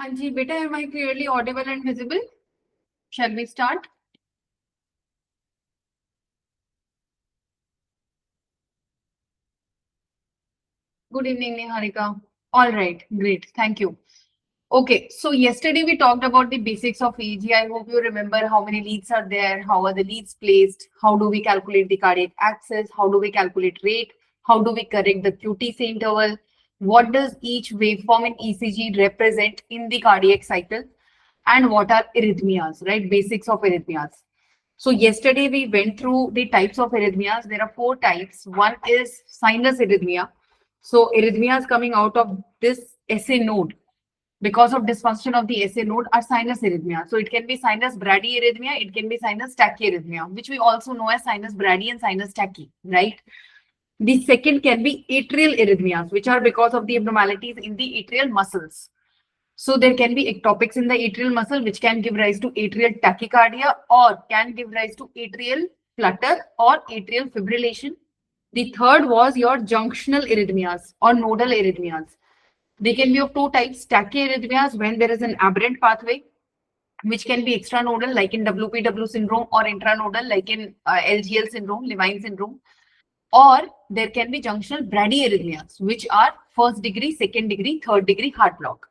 Anji, beta, am I clearly audible and visible? Shall we start? Good evening, Niharika. All right, great. Thank you. Okay, so yesterday we talked about the basics of EEG. I hope you remember how many leads are there, how are the leads placed, how do we calculate the cardiac axis, how do we calculate rate, how do we correct the QTC interval, what does each waveform in ECG represent in the cardiac cycle, and what are arrhythmias, right? Basics of arrhythmias. So yesterday we went through the types of arrhythmias. There are four types. One is sinus arrhythmia. So arrhythmias coming out of this SA node because of dysfunction of the SA node are sinus arrhythmia. So it can be sinus bradyarrhythmia, it can be sinus tachyarrhythmia, which we also know as sinus brady and sinus tachy, right? The second can be atrial arrhythmias, which are because of the abnormalities in the atrial muscles. So there can be ectopics in the atrial muscle, which can give rise to atrial tachycardia or can give rise to atrial flutter or atrial fibrillation. The third was your junctional arrhythmias or nodal arrhythmias. They can be of two types: tachyarrhythmias when there is an aberrant pathway, which can be extranodal like in WPW syndrome, or intranodal like in LGL syndrome, Levine syndrome. Or there can be junctional bradyarrhythmias, which are first degree, second degree, third degree heart block.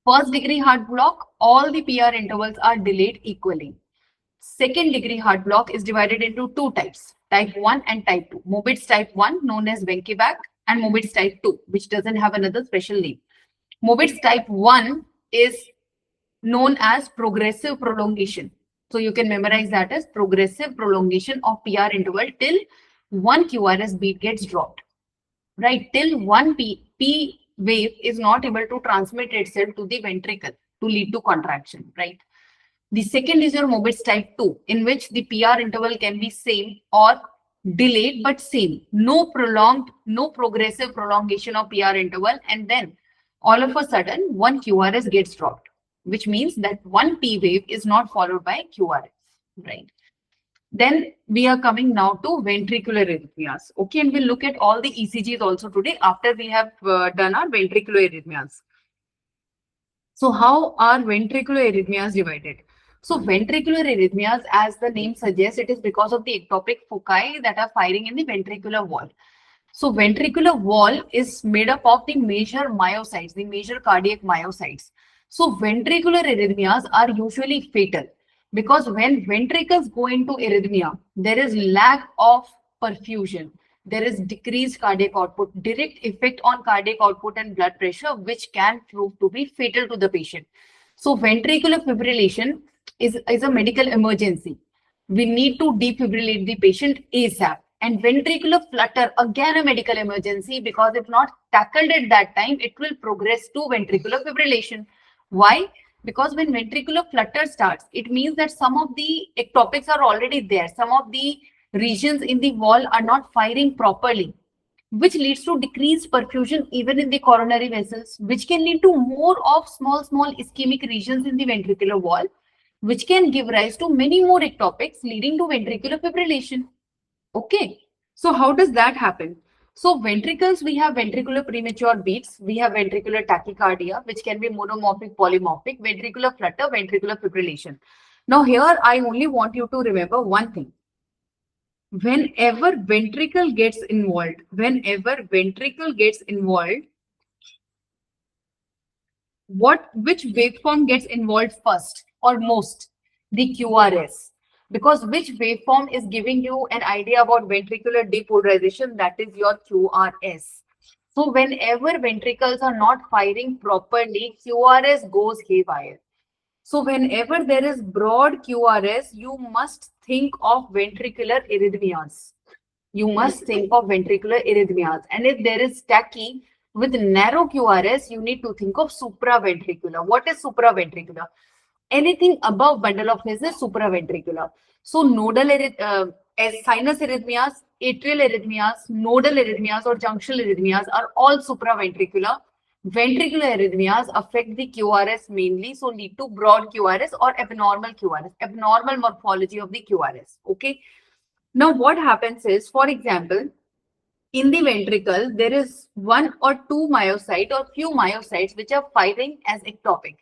First degree heart block, all the PR intervals are delayed equally. Second degree heart block is divided into two types, type 1 and type 2. Mobitz type 1, known as Wenckebach, and Mobitz type 2, which doesn't have another special name. Mobitz type 1 is known as progressive prolongation. So you can memorize that as progressive prolongation of PR interval till one QRS beat gets dropped, right? Till one P wave is not able to transmit itself to the ventricle to lead to contraction, right? The second is your Mobitz type 2, in which the PR interval can be same or delayed but same. No prolonged, no progressive prolongation of PR interval, and then all of a sudden one QRS gets dropped, which means that one P wave is not followed by QRS, right? Then we are coming now to ventricular arrhythmias. Okay, and we'll look at all the ECGs also today after we have done our ventricular arrhythmias. So how are ventricular arrhythmias divided? So ventricular arrhythmias, as the name suggests, it is because of the ectopic foci that are firing in the ventricular wall. So ventricular wall is made up of the major myocytes, the major cardiac myocytes. So ventricular arrhythmias are usually fatal because when ventricles go into arrhythmia, there is lack of perfusion. There is decreased cardiac output, direct effect on cardiac output and blood pressure, which can prove to be fatal to the patient. So ventricular fibrillation is a medical emergency. We need to defibrillate the patient ASAP. And ventricular flutter, again a medical emergency, because if not tackled at that time, it will progress to ventricular fibrillation. Why? Because when ventricular flutter starts, it means that some of the ectopics are already there. Some of the regions in the wall are not firing properly, which leads to decreased perfusion even in the coronary vessels, which can lead to more of small ischemic regions in the ventricular wall, which can give rise to many more ectopics, leading to ventricular fibrillation. Okay, so how does that happen? So ventricles, we have ventricular premature beats, we have ventricular tachycardia, which can be monomorphic, polymorphic, ventricular flutter, ventricular fibrillation. Now here, I only want you to remember one thing. Whenever ventricle gets involved, which waveform gets involved first or most? The QRS. Because which waveform is giving you an idea about ventricular depolarization? That is your QRS. So whenever ventricles are not firing properly, QRS goes haywire. So whenever there is broad QRS, you must think of ventricular arrhythmias. You must think of ventricular arrhythmias. And if there is tachy with narrow QRS, you need to think of supraventricular. What is supraventricular? Anything above bundle of hairs is supraventricular. So nodal as sinus arrhythmias, atrial arrhythmias, nodal arrhythmias, or junctional arrhythmias are all supraventricular. Ventricular arrhythmias affect the QRS mainly, so lead to broad QRS or abnormal QRS, abnormal morphology of the QRS. Okay. Now what happens is, for example, in the ventricle, there is one or two myocytes or few myocytes which are firing as ectopic.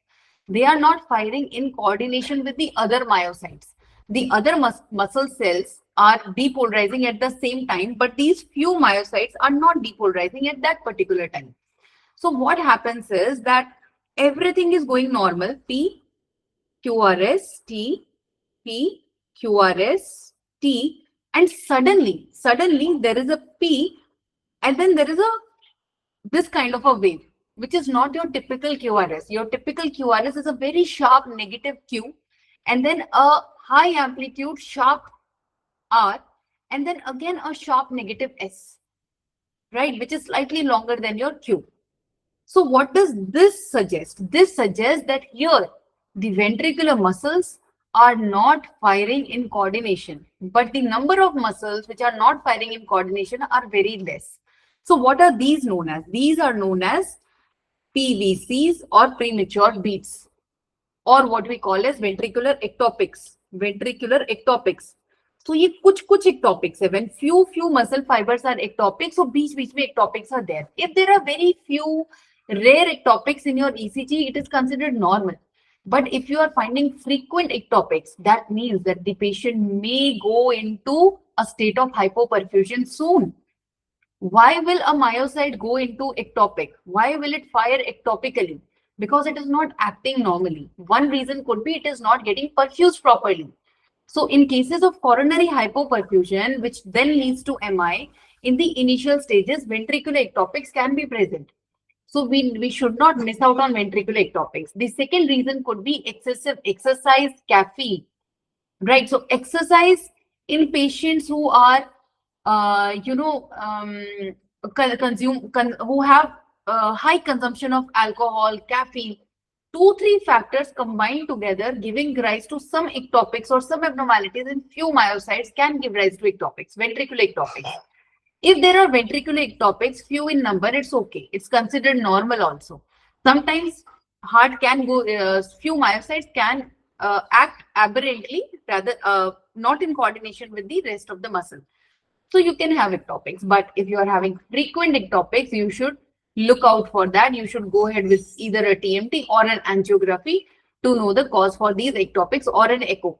They are not firing in coordination with the other myocytes. The other muscle cells are depolarizing at the same time, but these few myocytes are not depolarizing at that particular time. So what happens is that everything is going normal. P, QRS, T, P, QRS, T, and suddenly there is a P, and then there is this kind of a wave, which is not your typical QRS. Your typical QRS is a very sharp negative Q, and then a high amplitude sharp R, and then again a sharp negative S, right, which is slightly longer than your Q. So what does this suggest? This suggests that here the ventricular muscles are not firing in coordination, but the number of muscles which are not firing in coordination are very less. So what are these known as? These are known as PVCs or premature beats, or what we call as ventricular ectopics. Ventricular ectopics. So ये कुछ ectopics है. When few muscle fibers are ectopic, so बीच में ectopics are there. If there are very few rare ectopics in your ECG, it is considered normal. But if you are finding frequent ectopics, that means that the patient may go into a state of hypoperfusion soon. Why will a myocyte go into ectopic? Why will it fire ectopically? Because it is not acting normally. One reason could be it is not getting perfused properly. So in cases of coronary hypoperfusion, which then leads to MI, in the initial stages, ventricular ectopics can be present. So we should not miss out on ventricular ectopics. The second reason could be excessive exercise, caffeine, right? So exercise in patients who are, who have high consumption of alcohol, caffeine, 2-3 factors combined together giving rise to some ectopics or some abnormalities in few myocytes can give rise to ectopics, ventricular ectopics. If there are ventricular ectopics, few in number, it's okay. It's considered normal also. Sometimes heart can go, few myocytes can act aberrantly, rather not in coordination with the rest of the muscle. So you can have ectopics, but if you are having frequent ectopics, you should look out for that. You should go ahead with either a TMT or an angiography to know the cause for these ectopics, or an echo.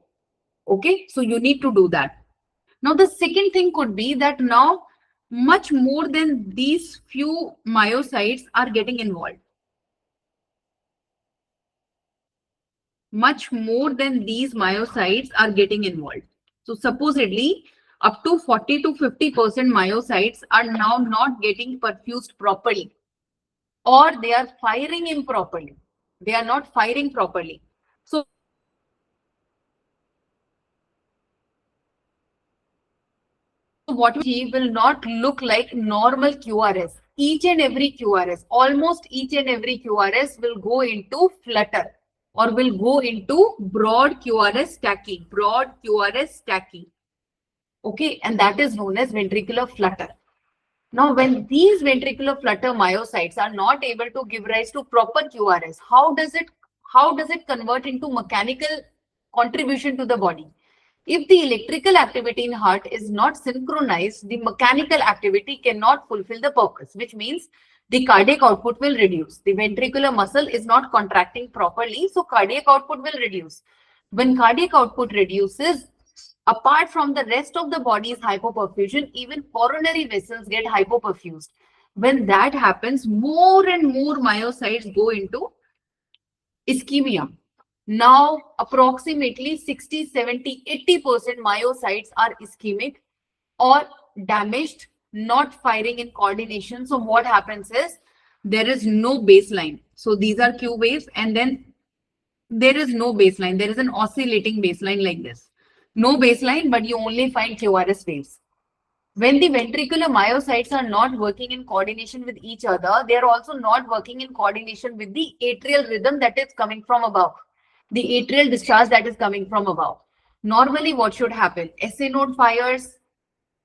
Okay, so you need to do that. Now the second thing could be that now much more than these few myocytes are getting involved. Much more than these myocytes are getting involved. So supposedly up to 40 to 50% myocytes are now not getting perfused properly, or they are firing improperly. They are not firing properly. So what we will not look like normal QRS. Each and every QRS, almost each and every QRS will go into flutter, or will go into broad QRS tachy, broad QRS tachy. Okay, and that is known as ventricular flutter. Now, when these ventricular flutter myocytes are not able to give rise to proper QRS, how does it convert into mechanical contribution to the body? If the electrical activity in heart is not synchronized, the mechanical activity cannot fulfill the purpose, which means the cardiac output will reduce. The ventricular muscle is not contracting properly, so cardiac output will reduce. When cardiac output reduces, apart from the rest of the body's hypoperfusion, even coronary vessels get hypoperfused. When that happens, more and more myocytes go into ischemia. Now, approximately 60, 70, 80% myocytes are ischemic or damaged, not firing in coordination. So what happens is there is no baseline. So these are Q waves, and then there is no baseline. There is an oscillating baseline like this. No baseline, but you only find QRS waves. When the ventricular myocytes are not working in coordination with each other, they are also not working in coordination with the atrial rhythm that is coming from above, the atrial discharge that is coming from above. Normally, what should happen? SA node fires,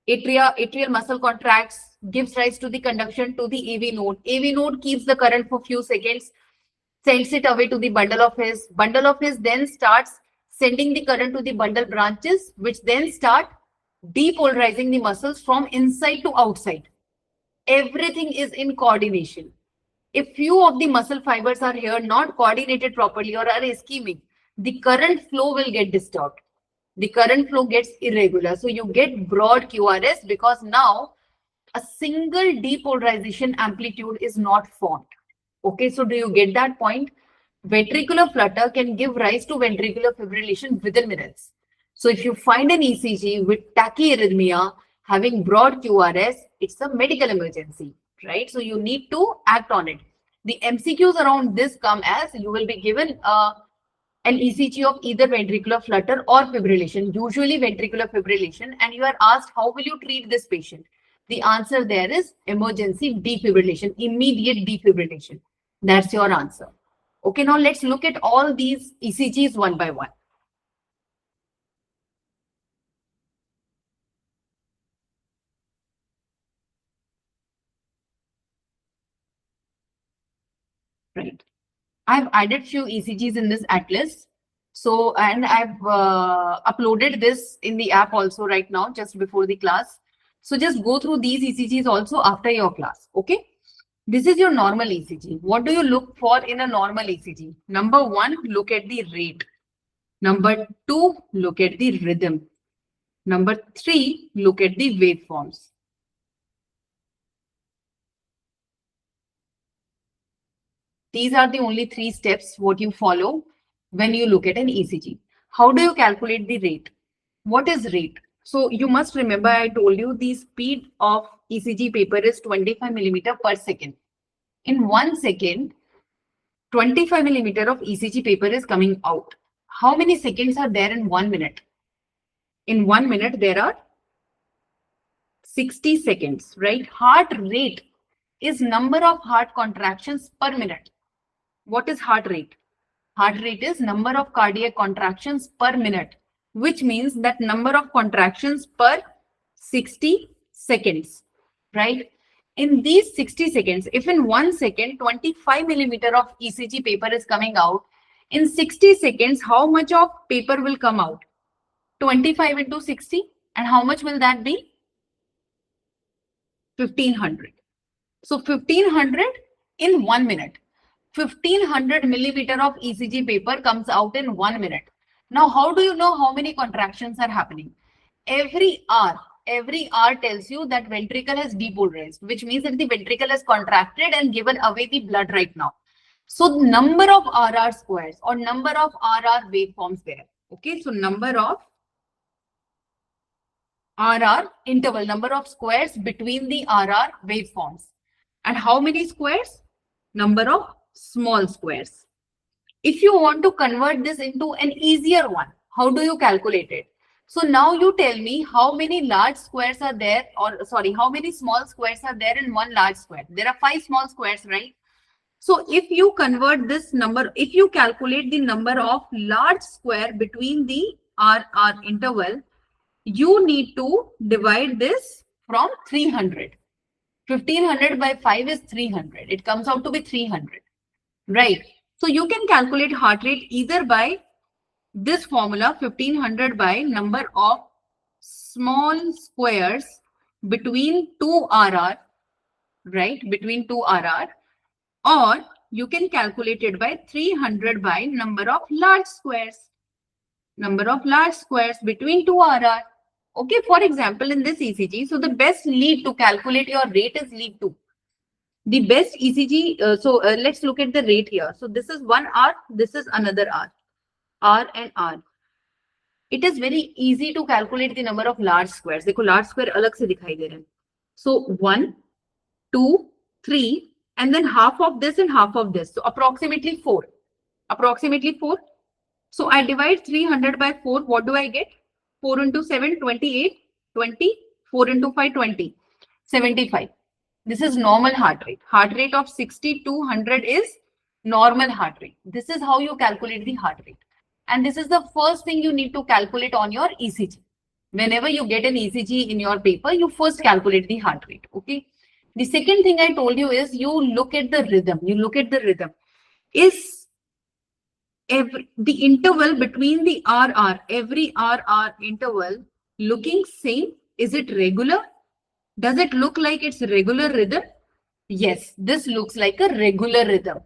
atrial muscle contracts, gives rise to the conduction to the AV node. AV node keeps the current for few seconds, sends it away to the bundle of His. Bundle of His then starts sending the current to the bundle branches, which then start depolarizing the muscles from inside to outside. Everything is in coordination. If few of the muscle fibers are here not coordinated properly or are ischemic, the current flow will get disturbed. The current flow gets irregular. So you get broad QRS because now a single depolarization amplitude is not formed. Okay, so do you get that point? Ventricular flutter can give rise to ventricular fibrillation within minutes. So if you find an ECG with tachyarrhythmia having broad QRS, it's a medical emergency, right? So you need to act on it. The MCQs around this come as you will be given an ECG of either ventricular flutter or fibrillation, usually ventricular fibrillation, and you are asked, how will you treat this patient? The answer there is emergency defibrillation, immediate defibrillation. That's your answer. Okay, now let's look at all these ECGs one by one. Right. I've added few ECGs in this atlas. So, and I've uploaded this in the app also right now, just before the class. So just go through these ECGs also after your class. Okay. This is your normal ECG. What do you look for in a normal ECG? Number one, look at the rate. Number two, look at the rhythm. Number three, look at the waveforms. These are the only three steps what you follow when you look at an ECG. How do you calculate the rate? What is rate? So you must remember I told you the speed of ECG paper is 25 millimeter per second. In 1 second, 25 millimeter of ECG paper is coming out. How many seconds are there in 1 minute? In 1 minute, there are 60 seconds, right? Heart rate is number of heart contractions per minute. What is heart rate? Heart rate is number of cardiac contractions per minute, which means that number of contractions per 60 seconds, right? In these 60 seconds, if in 1 second, 25 millimeter of ECG paper is coming out, in 60 seconds, how much of paper will come out? 25 into 60. And how much will that be? 1500. So 1500 in 1 minute. 1500 millimeter of ECG paper comes out in 1 minute. Now, how do you know how many contractions are happening? Every hour tells you that ventricle has depolarized, which means that the ventricle has contracted and given away the blood right now. So number of RR squares or number of RR waveforms there. Okay, so number of RR interval, number of squares between the RR waveforms. And how many squares? Number of small squares. If you want to convert this into an easier one, how do you calculate it? So now you tell me how many large squares are there, or sorry, how many small squares are there in one large square? There are 5 small squares, right? So if you convert this number, if you calculate the number of large square between the RR interval, you need to divide this from 300. 1500 by 5 is 300. It comes out to be 300, right? So you can calculate heart rate either by this formula, 1500 by number of small squares between 2 RR, right? Between 2 RR, or you can calculate it by 300 by number of large squares. Number of large squares between 2 RR. Okay, for example, in this ECG, so the best lead to calculate your rate is lead 2. The best ECG, let's look at the rate here. So this is 1 R, this is another R, R and R. It is very easy to calculate the number of large squares. देखो large square अलग से दिखाई दे रहे हैं. So 1, 2, 3, and then half of this and half of this. So approximately 4. Approximately 4. So I divide 300 by 4. What do I get? 4 into 7, 28, 20, 4 into 5, 20, 75. This is normal heart rate. Heart rate of 60 to 100 is normal heart rate. This is how you calculate the heart rate. And this is the first thing you need to calculate on your ECG. Whenever you get an ECG in your paper, you first calculate the heart rate. Okay. The second thing I told you is you look at the rhythm. You look at the rhythm. Is the interval between the RR, every RR interval looking same? Is it regular? Does it look like it's regular rhythm? Yes, this looks like a regular rhythm.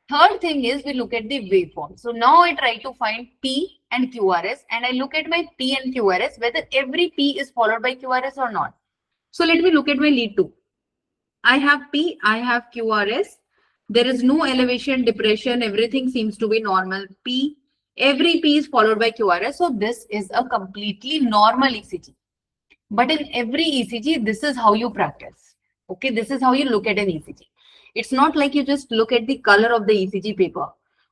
Third thing is we look at the waveform. So now I try to find P and QRS and I look at my P and QRS, whether every P is followed by QRS or not. So let me look at my lead 2. I have P, I have QRS. There is no elevation, depression, everything seems to be normal. P, every P is followed by QRS. So this is a completely normal ECG. But in every ECG, this is how you practice. Okay, this is how you look at an ECG. It's not like you just look at the color of the ECG paper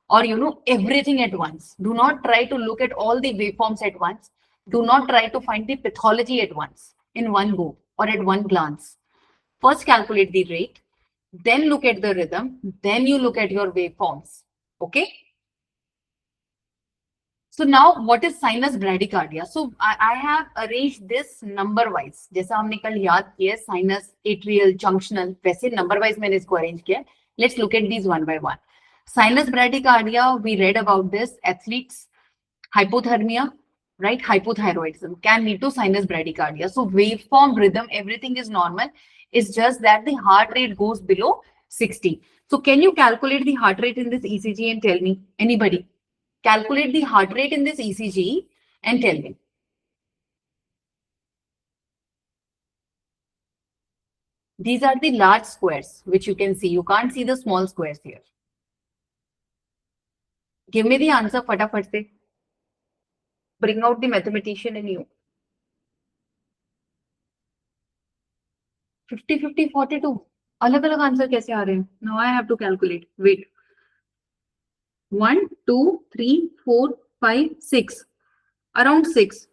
or everything at once. Do not try to look at all the waveforms at once. Do not try to find the pathology at once in one go or at one glance. First calculate the rate, then look at the rhythm, then you look at your waveforms. Okay. So now what is sinus bradycardia? So I have arranged this number wise. जैसा हमने कल याद किया sinus, atrial, junctional, वैसे number wise मैंने इसको arrange किया. Let's look at these one by one. Sinus bradycardia, we read about this. Athletes, hypothermia, right? Hypothyroidism can lead to sinus bradycardia. So waveform, rhythm, everything is normal. It's just that the heart rate goes below 60. So can you calculate the heart rate in this ECG and tell me? Anybody? Calculate the heart rate in this ECG and tell me. These are the large squares, which you can see. You can't see the small squares here. Give me the answer, fatafat se. Bring out the mathematician in you. 50, 50, 42. अलग-अलग answer कैसे आ रहे हैं? Now I have to calculate. Wait. 1, 2, 3, 4, 5, 6. Around 6.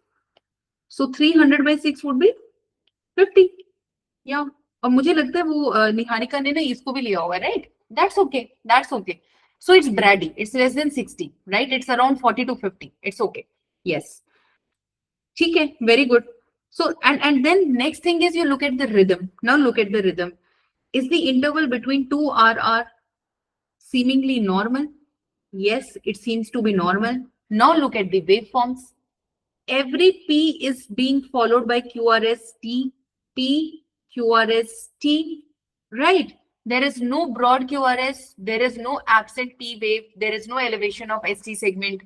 So 300 by 6 would be 50. Yeah. और मुझे लगता है वो निहारिका ने ना इसको भी लिया होगा, right? That's okay. That's okay. So it's brady. It's less than 60, right? It's around 40 to 50. It's okay. Yes. ठीक है. Very good. So and then next thing is you look at the rhythm. Now look at the rhythm. Is the interval between two RR seemingly normal? Yes, it seems to be normal. Now look at the waveforms. Every P is being followed by QRST, P, QRST, right? There is no broad QRS, there is no absent P wave, there is no elevation of ST segment.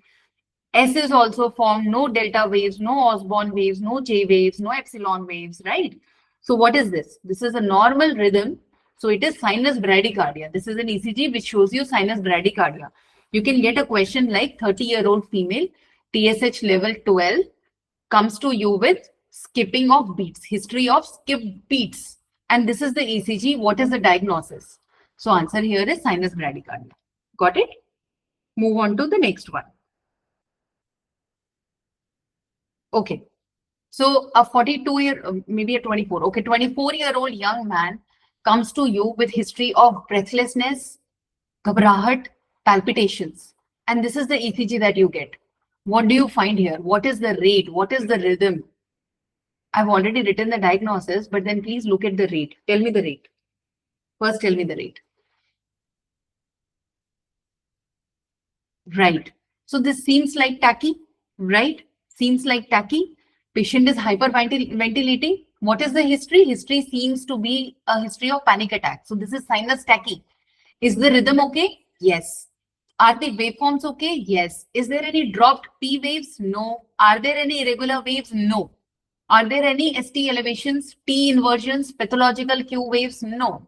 S is also formed, no delta waves, no Osborn waves, no J waves, no epsilon waves, right? So what is this? This is a normal rhythm. So it is sinus bradycardia. This is an ECG which shows you sinus bradycardia. You can get a question like 30-year-old female, TSH level 12, comes to you with skipping of beats, history of skipped beats. And this is the ECG. What is the diagnosis? So answer here is sinus bradycardia. Got it? Move on to the next one. Okay. So a 42-year, maybe a 24. Okay, 24-year-old young man comes to you with history of breathlessness, ghabrahat, palpitations. And this is the ECG that you get. What do you find here? What is the rate? What is the rhythm? I've already written the diagnosis, but then please look at the rate. Tell me the rate. First, tell me the rate. Right. So this seems like tachy, right? Seems like tachy. Patient is hyperventilating. What is the history? History seems to be a history of panic attack. So this is sinus tachy. Is the rhythm okay? Yes. Are the waveforms okay? Yes. Is there any dropped P waves? No. Are there any irregular waves? No. Are there any ST elevations, T inversions, pathological Q waves? No.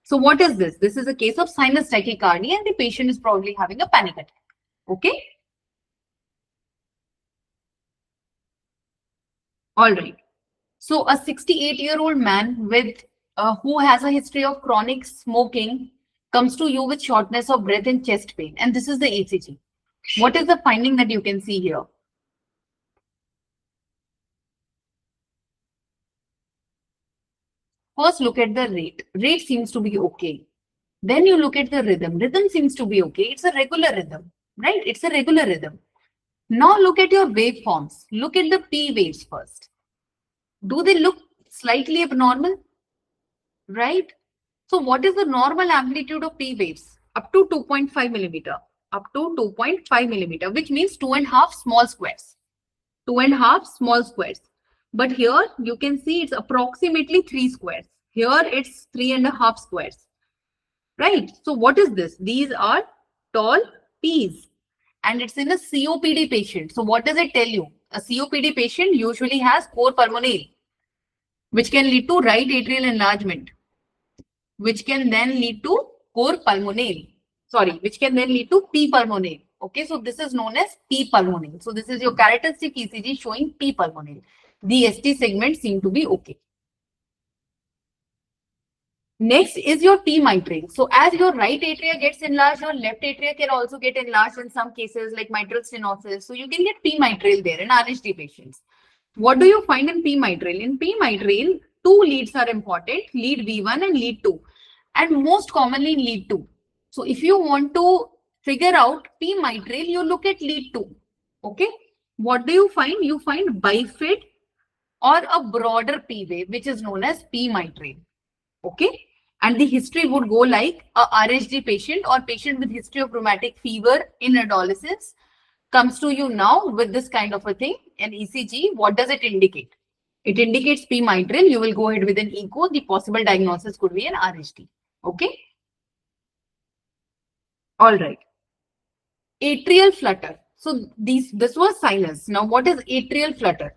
So what is this? This is a case of sinus tachycardia and the patient is probably having a panic attack. Okay. All right. So a 68-year-old man with who has a history of chronic smoking comes to you with shortness of breath and chest pain. And this is the ECG. What is the finding that you can see here? First, look at the rate. Rate seems to be okay. Then you look at the rhythm. Rhythm seems to be okay. It's a regular rhythm, right? It's a regular rhythm. Now look at your waveforms. Look at the P waves first. Do they look slightly abnormal? Right? So what is the normal amplitude of P waves? Up to 2.5 millimeter. Up to 2.5 millimeter, which means 2.5 small squares. 2.5 small squares. But here you can see it's approximately 3 squares. Here it's 3.5 squares. right? So what is this? These are tall P's, and it's in a COPD patient. So what does it tell you? A COPD patient usually has cor pulmonale, which can lead to right atrial enlargement, which can then lead to cor pulmonale. Sorry, which can then lead to P pulmonale. Okay, so this is known as P pulmonale. So this is your characteristic ECG showing P pulmonale. The ST segments seem to be okay. Next is your P mitral. So as your right atria gets enlarged, your left atria can also get enlarged in some cases like mitral stenosis. So you can get P mitral there in RHD patients. What do you find in P mitral? In P mitral, two leads are important, lead V1 and lead 2, and most commonly lead 2. So if you want to figure out P mitral, you look at lead 2. Okay. What do you find? You find bifid or a broader P wave, which is known as P mitral. Okay. And the history would go like a RHD patient or patient with history of rheumatic fever in adolescence comes to you now with this kind of a thing, an ECG. What does it indicate? It indicates P mitral. You will go ahead with an echo. The possible diagnosis could be an RHD. Okay. All right. Atrial flutter. So this was sinus. Now what is atrial flutter?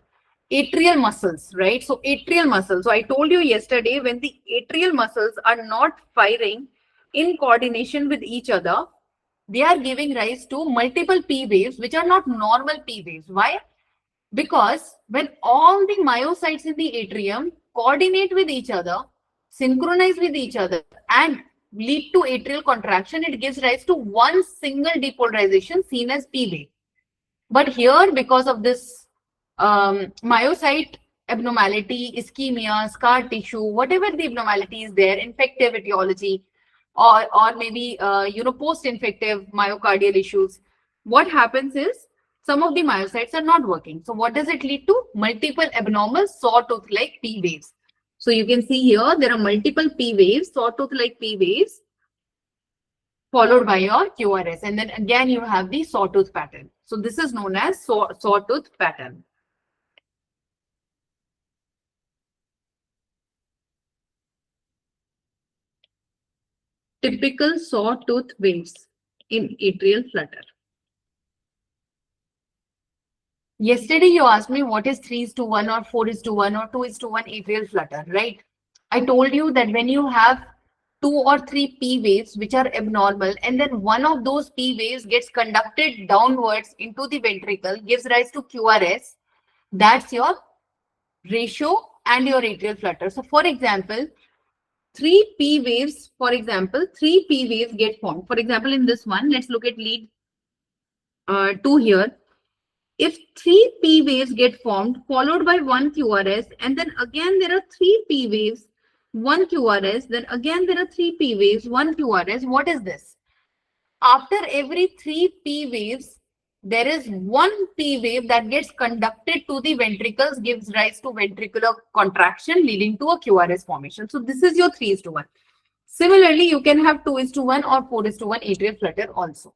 Atrial muscles, right? So atrial muscles. So I told you yesterday, when the atrial muscles are not firing in coordination with each other, they are giving rise to multiple P waves, which are not normal P waves. Why? Because when all the myocytes in the atrium coordinate with each other, synchronize with each other, and lead to atrial contraction, it gives rise to one single depolarization seen as P wave. But here, because of this myocyte abnormality, ischemia, scar tissue, whatever the abnormality is there, infective etiology, or maybe post-infective myocardial issues, what happens is some of the myocytes are not working. So what does it lead to? Multiple abnormal sawtooth-like P waves. So you can see here there are multiple P waves, sawtooth-like P waves, followed by your QRS, and then again you have the sawtooth pattern. So this is known as sawtooth pattern. Typical sawtooth waves in atrial flutter. Yesterday you asked me what is 3:1 or 4:1 or 2:1 atrial flutter, right? I told you that when you have 2 or 3 P waves which are abnormal, and then one of those P waves gets conducted downwards into the ventricle, gives rise to QRS, that's your ratio and your atrial flutter. So for example, 3 P waves, get formed. For example, in this one, let's look at lead 2 here. If 3 P waves get formed, followed by 1 QRS, and then again there are 3 P waves, 1 QRS, then again there are 3 P waves, 1 QRS, what is this? After every 3 P waves, there is 1 P wave that gets conducted to the ventricles, gives rise to ventricular contraction, leading to a QRS formation. So this is your 3:1. Similarly, you can have 2:1 or 4:1 atrial flutter also.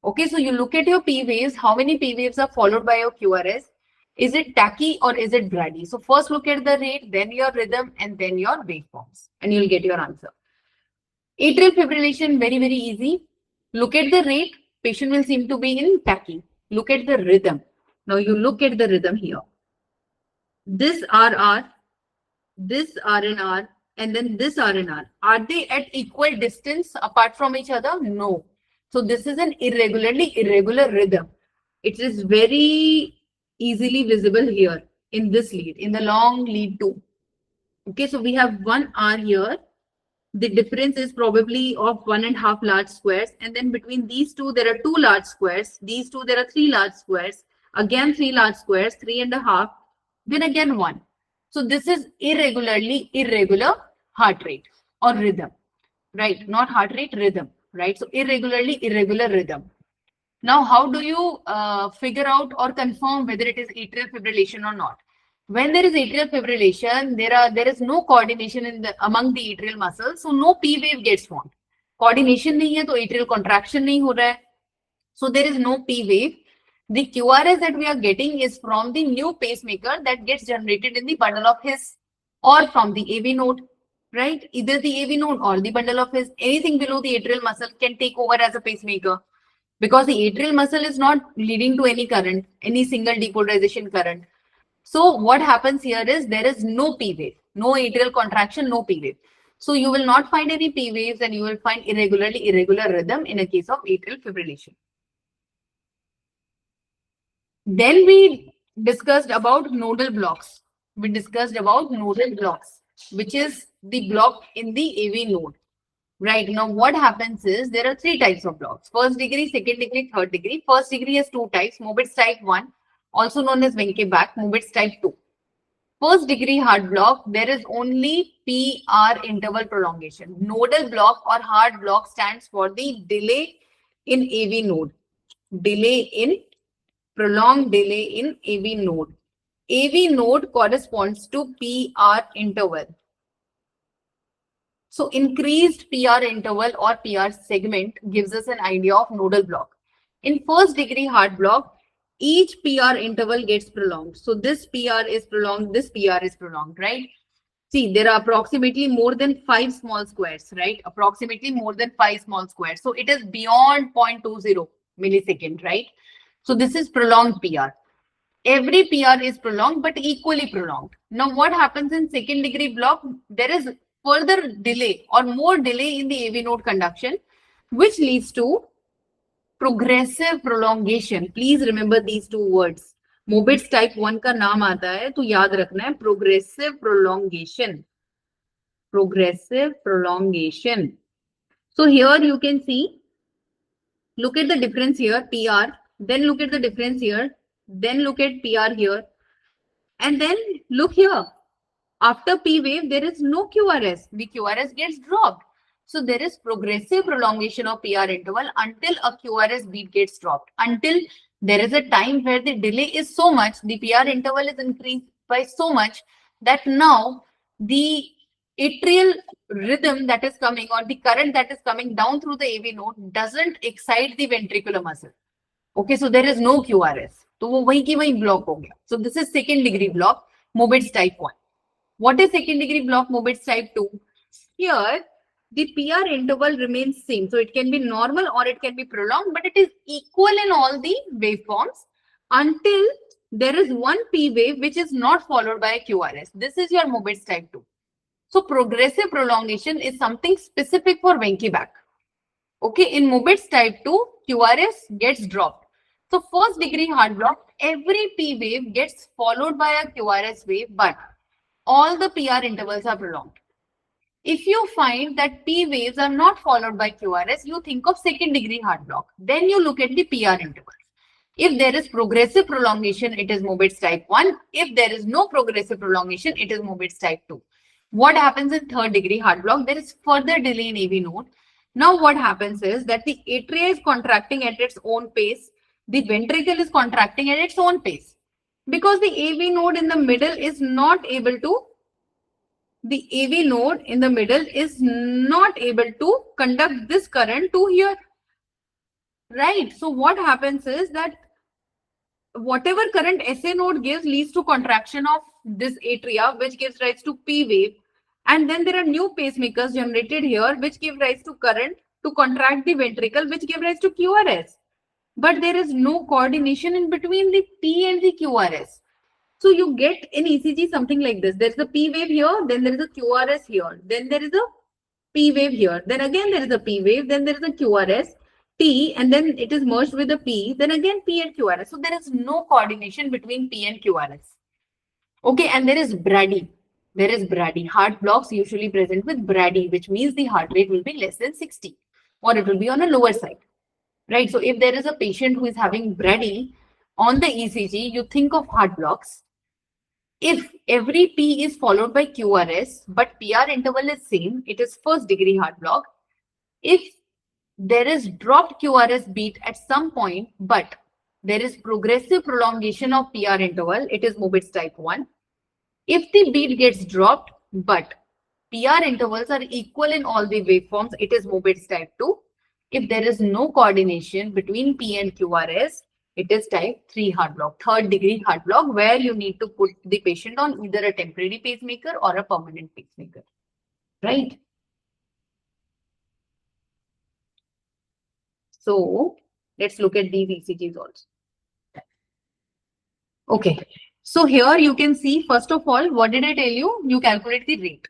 Okay, so you look at your P waves, how many P waves are followed by your QRS? Is it tachy or is it brady? So first look at the rate, then your rhythm, and then your waveforms, and you'll get your answer. Atrial fibrillation, very, very easy. Look at the rate, patient will seem to be in tachy. Look at the rhythm. Now you look at the rhythm here. This RR, this RNR, and then this RNR. Are they at equal distance apart from each other? No. So this is an irregular rhythm. It is very easily visible here in this lead, in the long lead 2. Okay, so we have one R here. The difference is probably of 1.5 large squares. And then between these two, there are 2 large squares. These two, there are 3 large squares. Again, 3 large squares, 3.5. Then again 1. So this is irregular heart rate or rhythm, right? Not heart rate, rhythm, right? So irregular rhythm. Now, how do you figure out or confirm whether it is atrial fibrillation or not? When there is atrial fibrillation, there is no coordination among the atrial muscles, so no P wave gets formed. Coordination नहीं है, तो atrial contraction नहीं हो रहा है. So there is no P wave. The QRS that we are getting is from the new pacemaker that gets generated in the bundle of His or from the AV node, right? Either the AV node or the bundle of His, anything below the atrial muscle can take over as a pacemaker, because the atrial muscle is not leading to any current, any single depolarization current. So what happens here is there is no P wave, no atrial contraction, no P wave. So you will not find any P waves, and you will find irregular rhythm in a case of atrial fibrillation. Then we discussed about nodal blocks. We discussed about nodal blocks, which is the block in the AV node. Right, now what happens is there are three types of blocks: first degree, second degree, third degree. First degree has two types: Mobitz type 1, also known as Wenckebach, Mobitz type 2. First degree heart block, there is only PR interval prolongation. Nodal block or heart block stands for the delay in AV node. Prolonged delay in AV node. AV node corresponds to PR interval. So increased PR interval or PR segment gives us an idea of nodal block. In first degree heart block, each PR interval gets prolonged. So this PR is prolonged, this PR is prolonged, right? See, there are approximately more than 5 small squares, right? Approximately more than 5 small squares. So it is beyond 0.20 millisecond, right? So this is prolonged PR. Every PR is prolonged, but equally prolonged. Now what happens in second degree block? There is further delay or more delay in the AV node conduction, which leads to progressive prolongation. Please remember these two words. Mobitz type 1 का नाम आता है तो याद रखना है progressive prolongation. Progressive prolongation. So here you can see, look at the difference here, PR, then look at the difference here, then look at PR here, and then look here. After P wave, there is no QRS. The QRS gets dropped. So there is progressive prolongation of PR interval until a QRS beat gets dropped. Until there is a time where the delay is so much, the PR interval is increased by so much that now the atrial rhythm that is coming, or the current that is coming down through the AV node, doesn't excite the ventricular muscle. Okay, so there is no QRS. So वो वहीं की वहीं block हो गया. So this is second degree block, Mobitz type 1. What is second degree block, Mobitz type 2? Here, the PR interval remains same. So it can be normal or it can be prolonged, but it is equal in all the waveforms until there is one P wave which is not followed by a QRS. This is your Mobitz type 2. So progressive prolongation is something specific for Wenckebach. Okay, in Mobitz type 2, QRS gets dropped. So first degree heart block, every P wave gets followed by a QRS wave, but all the PR intervals are prolonged. If you find that P waves are not followed by QRS, you think of second degree heart block. Then you look at the PR intervals. If there is progressive prolongation, it is Mobitz type 1. If there is no progressive prolongation, it is Mobitz type 2. What happens in third degree heart block? There is further delay in AV node. Now what happens is that the atria is contracting at its own pace. The ventricle is contracting at its own pace. Because the AV node in the middle is not able to conduct this current to here. Right. So what happens is that whatever current SA node gives leads to contraction of this atria, which gives rise to P wave. And then there are new pacemakers generated here, which give rise to current to contract the ventricle, which give rise to QRS. But there is no coordination in between the P and the QRS. So you get in ECG something like this. There is a P wave here, then there is a QRS here, then there is a P wave here, then again there is a P wave, then there is a QRS, T, and then it is merged with a P, then again P and QRS. So there is no coordination between P and QRS. Okay, and there is Brady. There is Brady. Heart blocks usually present with Brady, which means the heart rate will be less than 60, or it will be on a lower side. Right, so if there is a patient who is having Brady on the ECG, you think of heart blocks. If every P is followed by QRS, but PR interval is same, it is first degree heart block. If there is dropped QRS beat at some point, but there is progressive prolongation of PR interval, it is Mobitz type 1. If the beat gets dropped, but PR intervals are equal in all the waveforms, it is Mobitz type 2. If there is no coordination between P and QRS, it is type 3 heart block, third degree heart block, where you need to put the patient on either a temporary pacemaker or a permanent pacemaker. right? So let's look at these ECGs also. Okay. So here you can see, first of all, what did I tell you? You calculate the rate.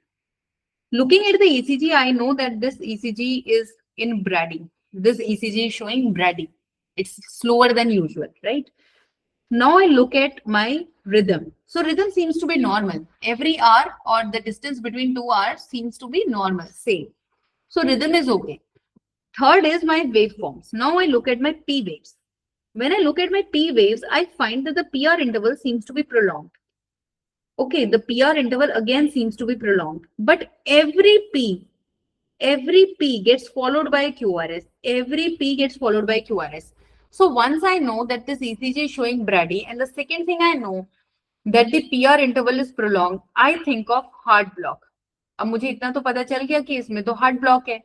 Looking at the ECG, I know that this ECG is in Brady. This ECG is showing Brady. It's slower than usual, right? Now I look at my rhythm. So rhythm seems to be normal. Every hour or the distance between 2 hours seems to be normal, same. So rhythm is okay. Third is my waveforms. Now I look at my P waves. When I look at my P waves, I find that the PR interval seems to be prolonged. Okay, the PR interval again seems to be prolonged, but every P gets followed by QRS. Every P gets followed by QRS. So once I know that this ECG is showing Brady, and the second thing I know that the PR interval is prolonged, I think of heart block. अब मुझे इतना तो पता चल गया कि इसमें तो heart block है.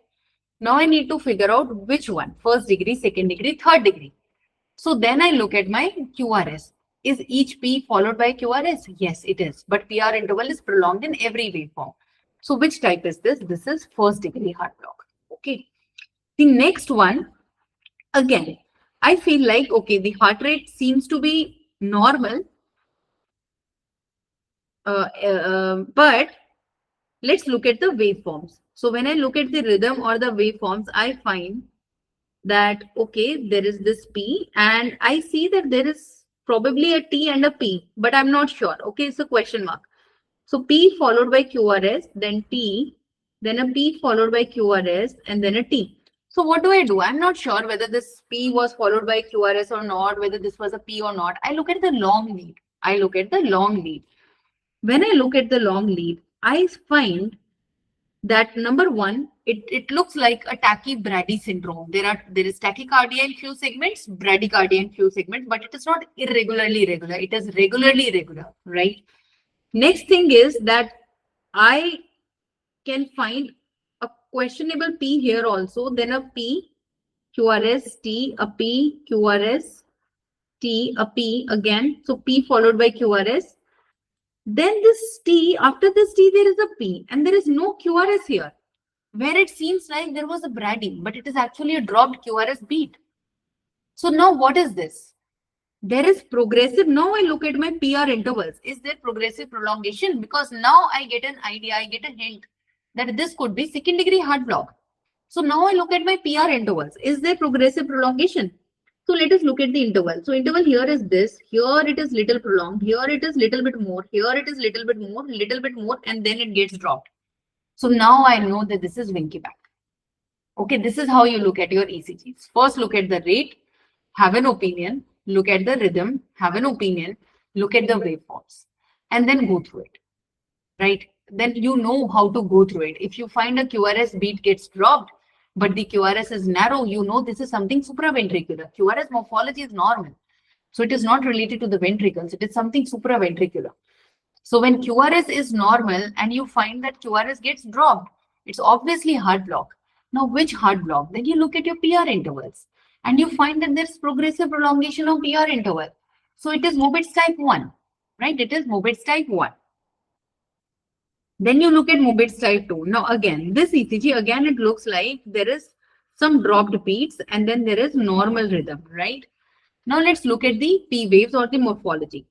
Now I need to figure out which one, first degree, second degree, third degree. So then I look at my QRS. Is each P followed by QRS? Yes, it is. But PR interval is prolonged in every waveform. So which type is this? This is first degree heart block. Okay. The next one, again, I feel like, okay, the heart rate seems to be normal. But let's look at the waveforms. So when I look at the rhythm or the waveforms, I find that, okay, there is this P and I see that there is probably a T and a P, but I'm not sure. Okay, it's a question mark. So P followed by QRS, then T, then a P followed by QRS, and then a T. So what do I do? I'm not sure whether this P was followed by QRS or not, whether this was a P or not. I look at the long lead. I look at the long lead. When I look at the long lead, I find that number one, it looks like a tachy-Brady syndrome. There is tachycardia in few segments, bradycardia in few segments, but it is not irregularly regular. It is regularly regular, right? Next thing is that I can find a questionable P here also, then a P, QRS, T, a P, QRS, T, a P again. So P followed by QRS. Then this T, after this T, there is a P and there is no QRS here, where it seems like there was a Brady, but it is actually a dropped QRS beat. So now what is this? There is progressive. Now I look at my PR intervals. Is there progressive prolongation? Because now I get an idea, I get a hint that this could be second degree heart block. So now I look at my PR intervals. Is there progressive prolongation? So let us look at the interval. So interval here is this. Here it is little prolonged. Here it is little bit more. Here it is little bit more, and then it gets dropped. So now I know that this is Winky back. Okay, this is how you look at your ECGs. First, look at the rate, have an opinion, look at the rhythm, have an opinion, look at the waveforms, and then go through it, right? Then you know how to go through it. If you find a QRS beat gets dropped, but the QRS is narrow, you know this is something supraventricular. QRS morphology is normal. So it is not related to the ventricles. It is something supraventricular. So when QRS is normal and you find that QRS gets dropped, it's obviously heart block. Now, which heart block? Then you look at your PR intervals and you find that there's progressive prolongation of PR interval. So it is Mobitz type 1, right? It is Mobitz type 1. Then you look at Mobitz type 2. Now, again, this ECG, again, it looks like there is some dropped beats and then there is normal rhythm, right? Now, let's look at the P waves or the morphology.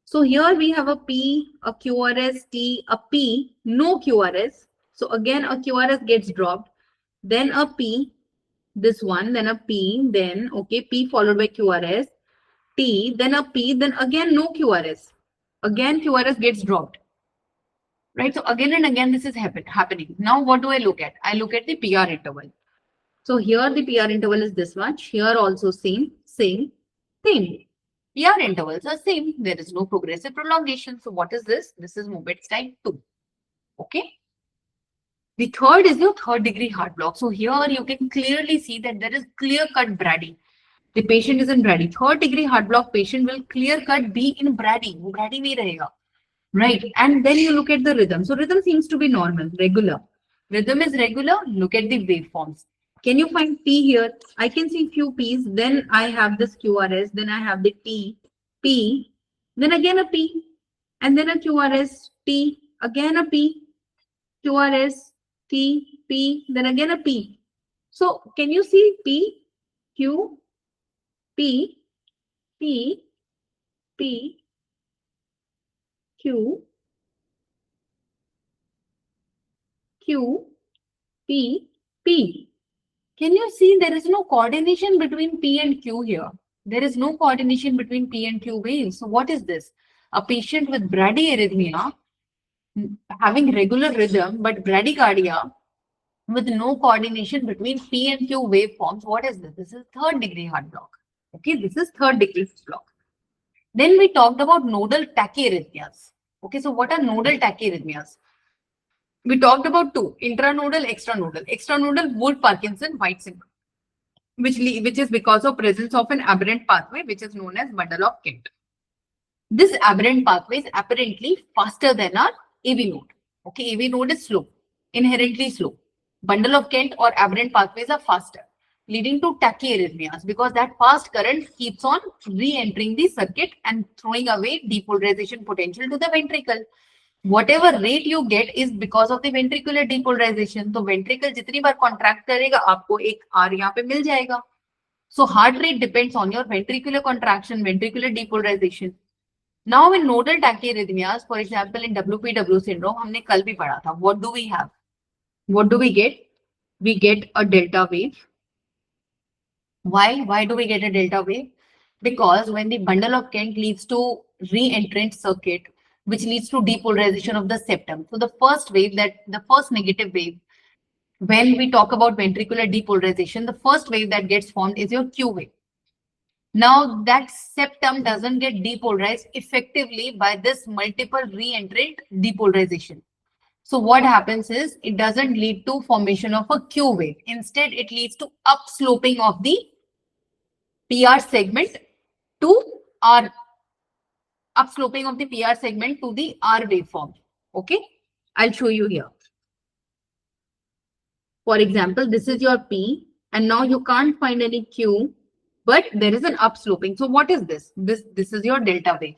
So here we have a P, a QRS, T, a P, no QRS. So again, a QRS gets dropped, then a P, this one, then a P, then, okay, P followed by QRS, T, then a P, then again, no QRS. Again, QRS gets dropped, right? So again and again, this is happening. Now, what do I look at? I look at the PR interval. So here the PR interval is this much. Here also same. PR intervals are same. There is no progressive prolongation. So what is this? This is Mobitz type 2. Okay. The third is your third degree heart block. So here you can clearly see that there is clear cut Brady. The patient is in Brady. Third degree heart block patient will clear cut be in Brady. वो Brady नहीं रहेगा. Right. And then you look at the rhythm. So rhythm seems to be normal, regular. Rhythm is regular. Look at the waveforms. Can you find P here? I can see few P's. Then I have this QRS. Then I have the T, P. Then again a P. And then a QRS, T. Again a P, QRS, P, then again a P. So can you see P, Q, P, P, P, Q, Q, P, P. Can you see there is no coordination between P and Q here? There is no coordination between P and Q waves. So what is this? A patient with bradyarrhythmia having regular rhythm but bradycardia with no coordination between P and Q waveforms. What is this? This is third degree heart block. Okay, this is third degree block. Then we talked about nodal tachyarrhythmias. Okay, so what are nodal tachyarrhythmias? We talked about two, intranodal, extranodal. Extranodal, Wolff-Parkinson-White syndrome, which is because of presence of an aberrant pathway, which is known as bundle of Kent. This aberrant pathway is apparently faster than our AV node. Okay, AV node is slow, inherently slow. Bundle of Kent or aberrant pathways are faster, leading to tachyarrhythmias because that fast current keeps on re-entering the circuit and throwing away depolarization potential to the ventricle. Whatever rate you get is because of the ventricular depolarization. तो ventricle जितनी बार contract करेगा आपको एक R यहाँ पे मिल जाएगा. So heart rate depends on your ventricular contraction, ventricular depolarization. Now in nodal tachyarrhythmias, for example in WPW syndrome, हमने कल भी पढ़ा था. What do we have? What do we get? We get a delta wave. Why? Why do we get a delta wave? Because when the bundle of Kent leads to re-entrant circuit, which leads to depolarization of the septum. So the first wave, the first negative wave, when we talk about ventricular depolarization, the first wave that gets formed is your Q wave. Now that septum doesn't get depolarized effectively by this multiple re-entrant depolarization. So what happens is it doesn't lead to formation of a Q wave. Instead, it leads to upsloping of the PR segment to R. Upsloping of the PR segment to the R waveform. Okay, I'll show you here. For example, this is your P, and now you can't find any Q, but there is an upsloping. So what is this? This is your delta wave.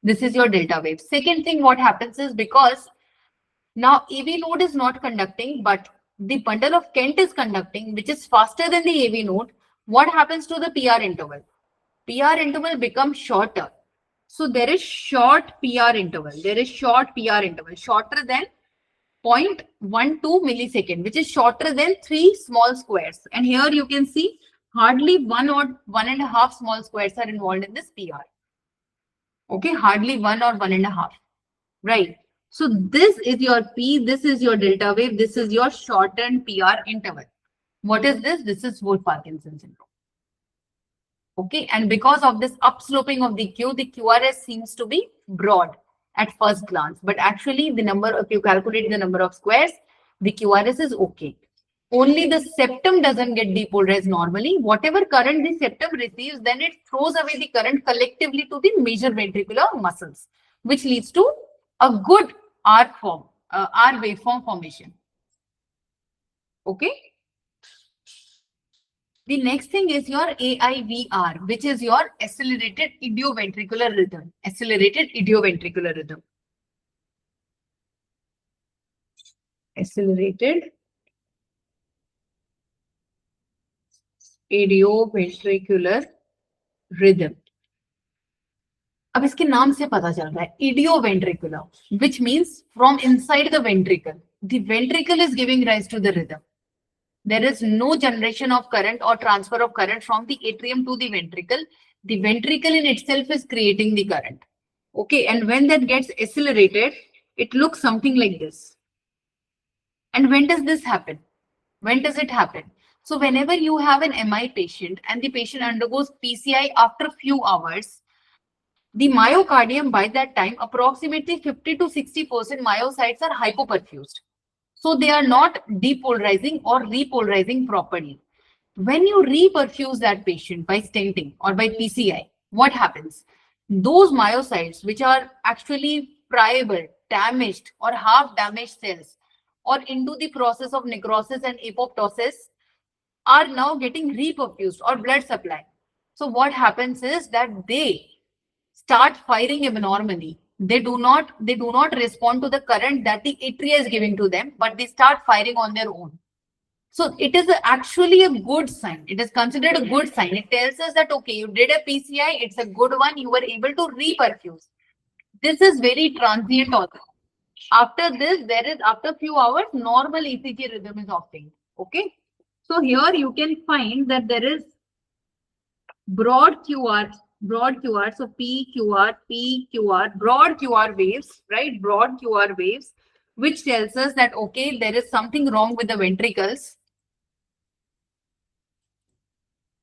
This is your delta wave. Second thing, what happens is because now AV node is not conducting, but the bundle of Kent is conducting, which is faster than the AV node. What happens to the PR interval? PR interval becomes shorter. So there is short PR interval. There is short PR interval, shorter than 0.12 millisecond, which is shorter than 3 small squares. And here you can see hardly 1 or 1.5 small squares are involved in this PR. Okay, hardly 1 or 1.5. Right. So this is your P, this is your delta wave, this is your shortened PR interval. What is this? This is Wolff-Parkinson syndrome. Okay, and because of this upsloping of the Q, the QRS seems to be broad at first glance, but actually the number, if you calculate the number of squares, the QRS is okay. Only the septum doesn't get depolarized normally. Whatever current the septum receives, then it throws away the current collectively to the major ventricular muscles, which leads to a good R form, R waveform formation. Okay. The next thing is your AIVR, which is your accelerated idioventricular rhythm. Accelerated idioventricular rhythm. Accelerated idioventricular rhythm. अब इसके नाम से पता चल रहा है idioventricular, which means from inside the ventricle. The ventricle is giving rise to the rhythm. There is no generation of current or transfer of current from the atrium to the ventricle. The ventricle in itself is creating the current. Okay, and when that gets accelerated, it looks something like this. And when does this happen? When does it happen? So whenever you have an MI patient and the patient undergoes PCI after a few hours, the myocardium by that time, approximately 50 to 60% myocytes are hypoperfused. So they are not depolarizing or repolarizing properly. When you reperfuse that patient by stenting or by PCI, what happens? Those myocytes which are actually friable, damaged or half damaged cells or into the process of necrosis and apoptosis are now getting reperfused or blood supply. So what happens is that they start firing abnormally. they do not respond to the current that the atria is giving to them, but they start firing on their own. So it is actually a good sign. It is considered a good sign. It tells us that, okay, you did a PCI, it's a good one, you were able to reperfuse. This is very transient also. After this, after few hours, normal ECG rhythm is obtained. Okay. So here you can find that there is broad QR. So PQR, broad QR waves, right? Broad QR waves, which tells us that, okay, there is something wrong with the ventricles.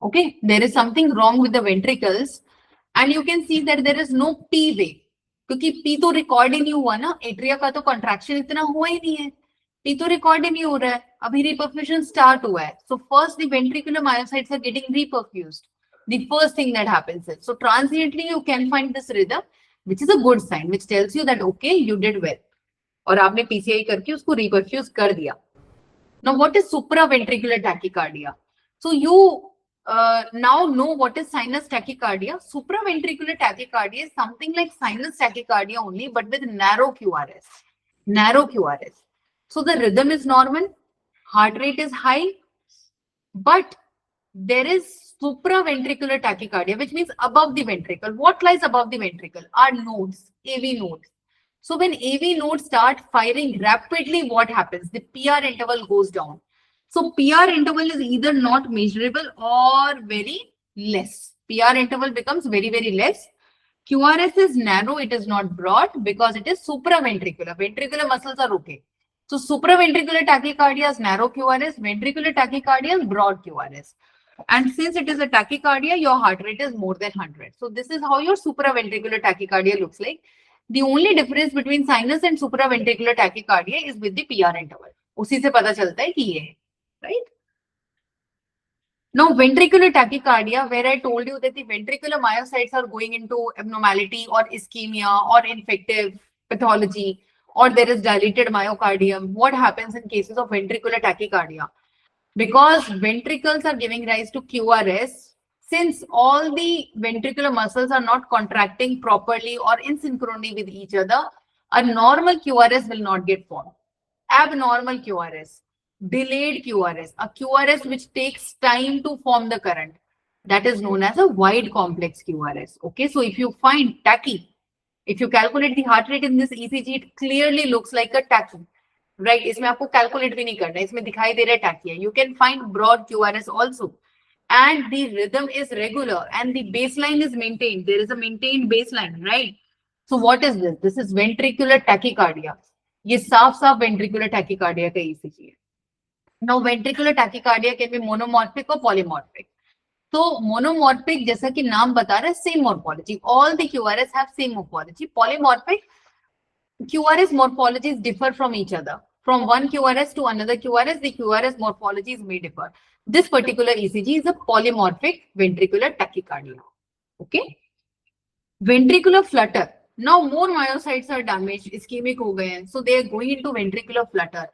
Okay, there is something wrong with the ventricles, and you can see that there is no P wave. क्योंकि P तो record ही नहीं हुआ ना, atria का तो contraction इतना हुआ ही नहीं है, P तो रिकॉर्ड ही नहीं हो रहा है, अभी रिपरफ्यूजन स्टार्ट हुआ है. So first the ventricular myocytes are getting reperfused. The first thing that happens is, so transiently you can find this rhythm, which is a good sign, which tells you that okay, you did well. और आपने PCI करके उसको reperfuse कर दिया. Now what is supraventricular tachycardia? So you now know what is sinus tachycardia. Supraventricular tachycardia is something like sinus tachycardia only, but with narrow QRS. Narrow QRS. So the rhythm is normal, heart rate is high, but there is supraventricular tachycardia, which means above the ventricle. What lies above the ventricle? Are nodes, AV nodes. So when AV nodes start firing rapidly, what happens? The PR interval goes down. So PR interval is either not measurable or very less. PR interval becomes very, very less. QRS is narrow, it is not broad because it is supraventricular. Ventricular muscles are okay. So supraventricular tachycardia is narrow QRS, ventricular tachycardia is broad QRS. And since it is a tachycardia, your heart rate is more than 100. So this is how your supraventricular tachycardia looks like. The only difference between sinus and supraventricular tachycardia is with the PR interval. उसी से पता चलता है कि ये है, right? Now ventricular tachycardia, where I told you that the ventricular myocytes are going into abnormality or ischemia or infective pathology, or there is dilated myocardium. What happens in cases of ventricular tachycardia? Because ventricles are giving rise to QRS, since all the ventricular muscles are not contracting properly or in synchrony with each other, a normal QRS will not get formed. Abnormal QRS, delayed QRS, a QRS which takes time to form the current, that is known as a wide complex QRS. Okay, so if you find tachy, if you calculate the heart rate in this ECG, it clearly looks like a tachy. Right, इसमें आपको calculate भी नहीं करना है, इसमें दिखाई दे रहा है tachy है. You can find broad QRS also, and the rhythm is regular and the baseline is maintained. There is a maintained baseline, right? So what is this? This is ventricular tachycardia. ये साफ ventricular tachycardia का ECG है. Now ventricular tachycardia can be monomorphic or polymorphic. So monomorphic, जैसा कि नाम बता रहा है, same morphology. All the QRS have same morphology. Polymorphic, QRS morphologies differ from each other. From one QRS to another QRS, the QRS morphologies may differ. This particular ECG is a polymorphic ventricular tachycardia. Okay. Ventricular flutter. Now more myocytes are damaged, ischemic हो गए हैं, so they are going into ventricular flutter.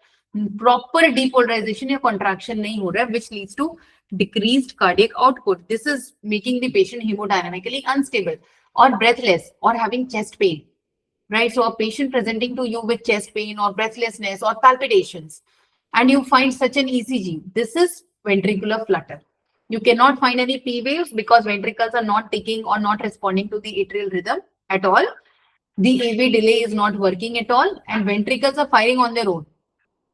Proper depolarization या contraction नहीं हो रहा है, which leads to decreased cardiac output. This is making the patient hemodynamically unstable or breathless or having chest pain. Right, so a patient presenting to you with chest pain or breathlessness or palpitations, and you find such an ECG, this is ventricular flutter. You cannot find any P waves because ventricles are not ticking or not responding to the atrial rhythm at all. The AV delay is not working at all, and ventricles are firing on their own.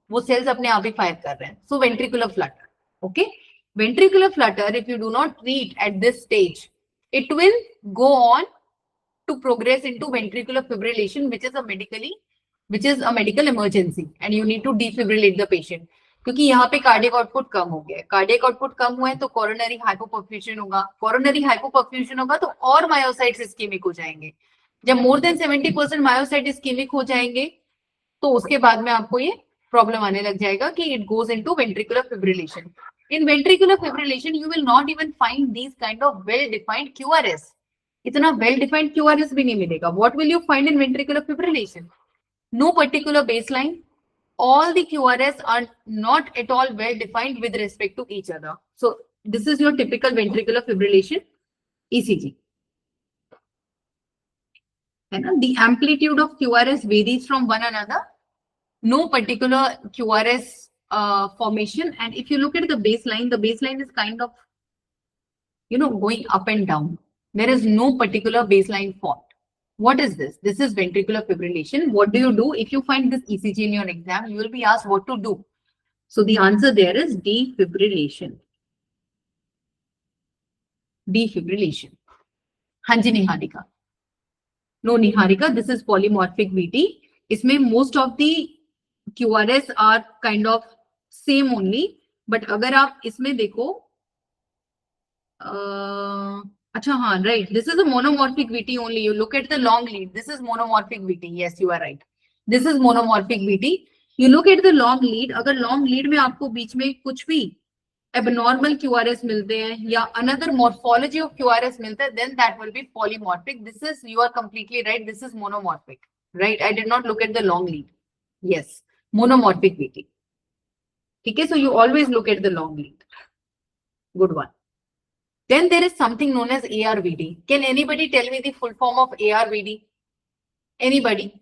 वो cells अपने आप ही fire कर रहे हैं. So ventricular flutter. Okay, ventricular flutter, if you do not treat at this stage, it will go on to progress into ventricular fibrillation, which is a medical emergency, and you need to defibrillate the patient. क्योंकि यहाँ पे cardiac output कम हो गया है. Cardiac output कम हुआ है तो coronary हाइपोपर्फ्यूजन होगा. कोरोनरी हाइपोपर्फ्यूजन होगा तो और मायोसाइट्स इस्केमिक हो जाएंगे. जब मोर देन 70% मायोसाइट इस्केमिक हो जाएंगे तो उसके बाद में आपको ये प्रॉब्लम आने लग जाएगा कि it goes into ventricular fibrillation. In ventricular fibrillation you will not even find these kind of well defined QRS. इतना वेल डिफाइंड QRS भी नहीं मिलेगा. What will you find in ventricular fibrillation? No particular baseline. All the QRS are not at all well defined with respect to each other. So this is your typical ventricular fibrillation ECG. है ना? The amplitude of QRS varies from one another. No particular QRS formation. And if you look at the baseline is kind of, going up and down. There is no particular baseline fault. What is this? This is ventricular fibrillation. What do you do? If you find this ECG in your exam, you will be asked what to do. So the answer there is defibrillation. Defibrillation. Hanji Niharika. No, Niharika, this is polymorphic VT. इसमें most of the QRS are kind of same only. But अगर आप इसमें देखो, अच्छा हाँ, right. This is a monomorphic VT only. You look at the long lead. This is monomorphic VT. Yes, you are right. This is monomorphic VT. You look at the long lead. अगर long lead में आपको बीच में कुछ भी abnormal QRS मिलते हैं या another morphology of QRS मिलता है, then that will be polymorphic. This is, you are completely right. This is monomorphic, right? I did not look at the long lead. Yes, monomorphic VT. Okay, so you always look at the long lead. Good one. Then there is something known as ARVD. Can anybody tell me the full form of ARVD? Anybody?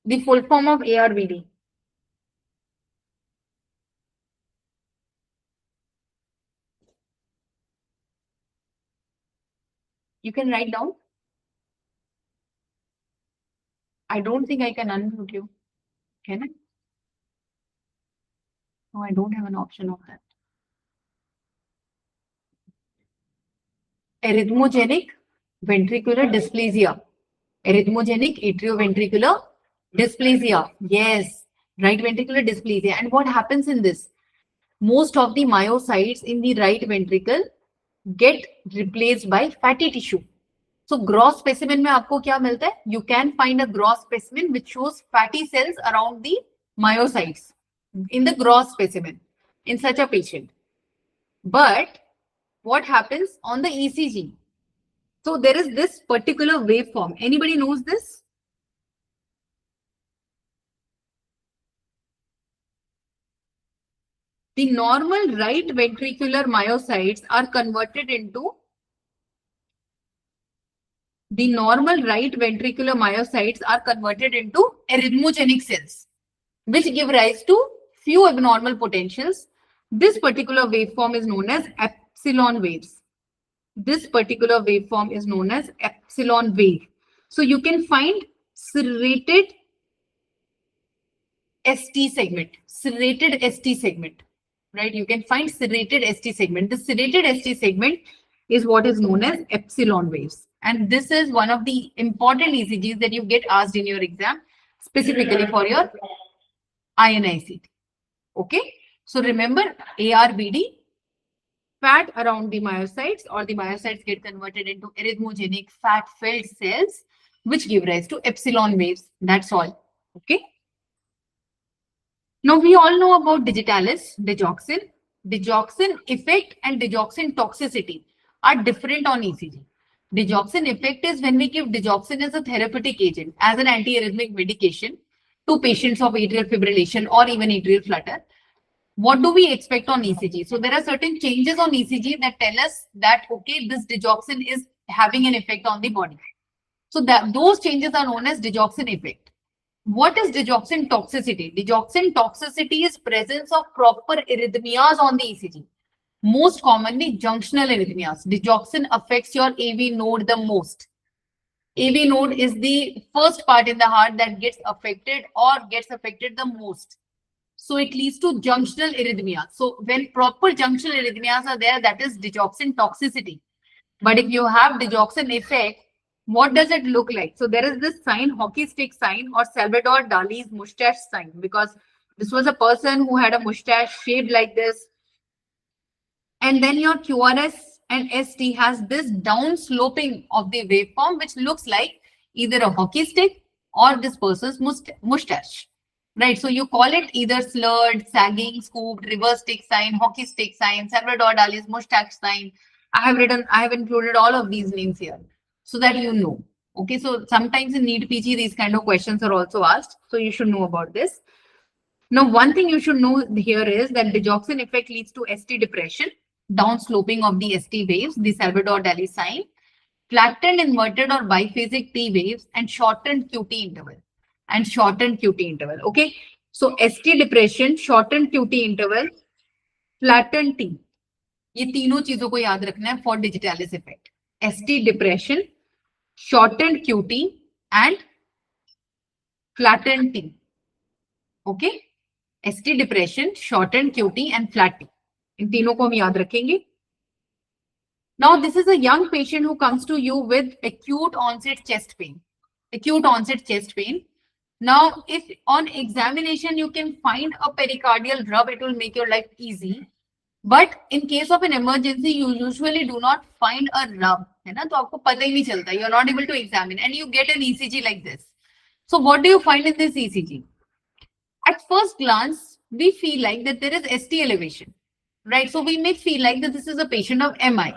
The full form of ARVD. You can write down. I don't think I can unmute you. Can I? No, I don't have an option of that. Arrhythmogenic ventricular dysplasia. Arrhythmogenic atrioventricular dysplasia. Yes, right ventricular dysplasia. And what happens in this? Most of the myocytes in the right ventricle get replaced by fatty tissue. So gross specimen में आपको क्या मिलता है? You can find a gross specimen which shows fatty cells around the myocytes in the gross specimen in such a patient. But what happens on the ECG? So there is this particular waveform. Anybody knows this? The normal right ventricular myocytes are converted into arrhythmogenic cells, which give rise to few abnormal potentials. This particular waveform is known as epsilon waves. This particular waveform is known as epsilon wave. So you can find serrated ST segment, right? You can find serrated ST segment. The serrated ST segment is what is known as epsilon waves. And this is one of the important ECGs that you get asked in your exam, specifically for your INICT. Okay. So remember ARVD, fat around the myocytes, or the myocytes get converted into arrhythmogenic fat-filled cells, which give rise to epsilon waves. That's all. Okay. Now we all know about digitalis, digoxin. Digoxin effect and digoxin toxicity are different on ECG. Digoxin effect is when we give digoxin as a therapeutic agent, as an antiarrhythmic medication to patients of atrial fibrillation or even atrial flutter. What do we expect on ECG? So there are certain changes on ECG that tell us that, okay, this digoxin is having an effect on the body. So that those changes are known as digoxin effect. What is digoxin toxicity? Digoxin toxicity is presence of proper arrhythmias on the ECG. Most commonly junctional arrhythmias. Digoxin affects your AV node the most. AV node is the first part in the heart that gets affected the most. So it leads to junctional arrhythmia. So when proper junctional arrhythmias are there, that is digoxin toxicity. But if you have digoxin effect, what does it look like? So there is this sign, hockey stick sign, or Salvador Dali's mustache sign, because this was a person who had a mustache shaped like this. And then your QRS and ST has this down sloping of the waveform, which looks like either a hockey stick or this person's mustache. Right, so you call it either slurred, sagging, scooped, reverse stick sign, hockey stick sign, Salvador Dali's mustache sign. I have included all of these names here so that you know. Okay, so sometimes in NEET PG, these kind of questions are also asked. So you should know about this. Now, one thing you should know here is that digoxin effect leads to ST depression, down sloping of the ST waves, the Salvador Dali sign. flattened, inverted or biphasic T waves, and shortened QT interval. Okay. So ST depression, shortened QT interval, flattened T. ये तीनों चीजों को याद रखना है for digitalis effect. ST depression, shortened QT and flattened T. Okay. ST depression, shortened QT and flat T. इन तीनों को हम याद रखेंगे. Now, this is a young patient who comes to you with acute onset chest pain. Acute onset chest pain. Now, if on examination you can find a pericardial rub, it will make your life easy. But in case of an emergency, you usually do not find a rub. है ना? तो आपको पता ही नहीं चलता. You are not able to examine, and you get an ECG like this. So, what do you find in this ECG? At first glance, we feel like that there is ST elevation. Right, so we may feel like that this is a patient of MI,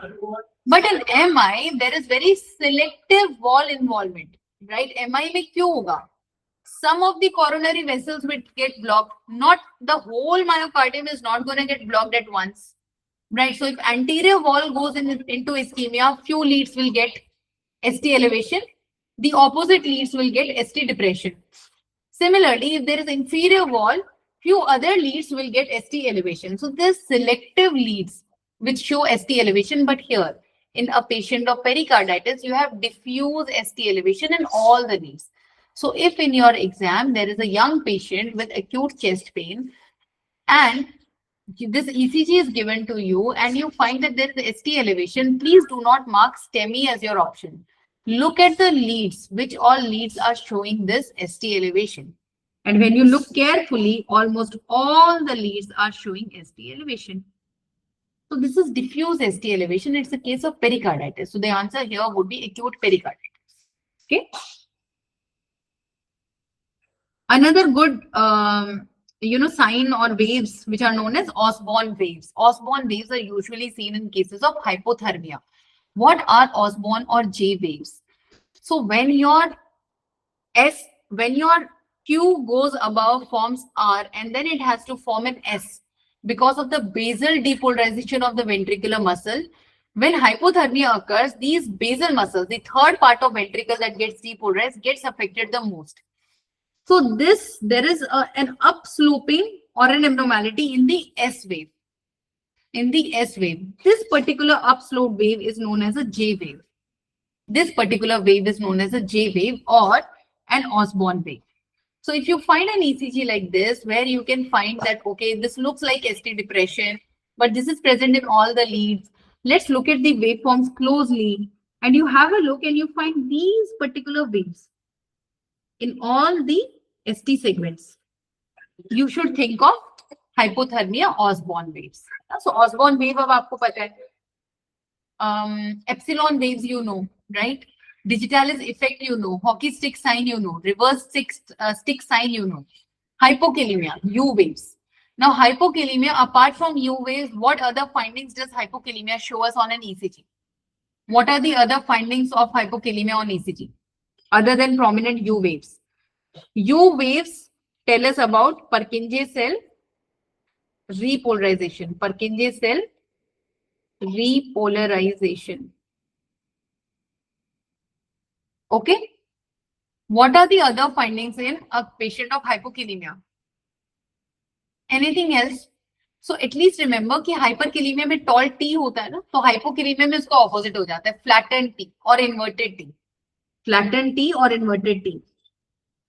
but in MI there is very selective wall involvement, right? MI में क्यों होगा? Some of the coronary vessels will get blocked. Not the whole myocardium is not going to get blocked at once, right? So if anterior wall goes into ischemia, few leads will get ST elevation. The opposite leads will get ST depression. Similarly, if there is inferior wall, few other leads will get ST elevation. So there's selective leads which show ST elevation, but here in a patient of pericarditis, you have diffuse ST elevation in all the leads. So if in your exam, there is a young patient with acute chest pain and this ECG is given to you and you find that there is ST elevation, please do not mark STEMI as your option. Look at the leads, which all leads are showing this ST elevation. And when you look carefully, almost all the leads are showing ST elevation. So this is diffuse ST elevation. It's a case of pericarditis. So the answer here would be acute pericarditis. Okay. Another good, sign or waves which are known as Osborne waves. Osborne waves are usually seen in cases of hypothermia. What are Osborne or J waves? So when your Q goes above, forms R, and then it has to form an S because of the basal depolarization of the ventricular muscle. When hypothermia occurs, these basal muscles, the third part of ventricle that gets depolarized, gets affected the most. So there is an upsloping or an abnormality in the S wave. In the S wave, this particular upslope wave is known as a J wave. This particular wave is known as a J wave or an Osborne wave. So if you find an ECG like this, where you can find that, okay, this looks like ST depression, but this is present in all the leads. Let's look at the waveforms closely. And you have a look and you find these particular waves in all the ST segments. You should think of hypothermia Osborne waves. So Osborne wave, अब आपको पता है. Epsilon waves, you know, right? Digitalis effect, you know. Hockey stick sign, you know. Reverse stick sign, you know. Hypokalemia, U waves. Now, hypokalemia, apart from U waves, what other findings does hypokalemia show us on an ECG? What are the other findings of hypokalemia on ECG? Other than prominent U waves. U waves tell us about Purkinje cell repolarization. Purkinje cell repolarization. Okay. What are the other findings in a patient of hypokalemia? Anything else? So at least remember कि hyperkalemia में tall T होता है ना, तो hypokalemia में इसका opposite हो जाता है, flattened T or inverted T. Flattened T or inverted T.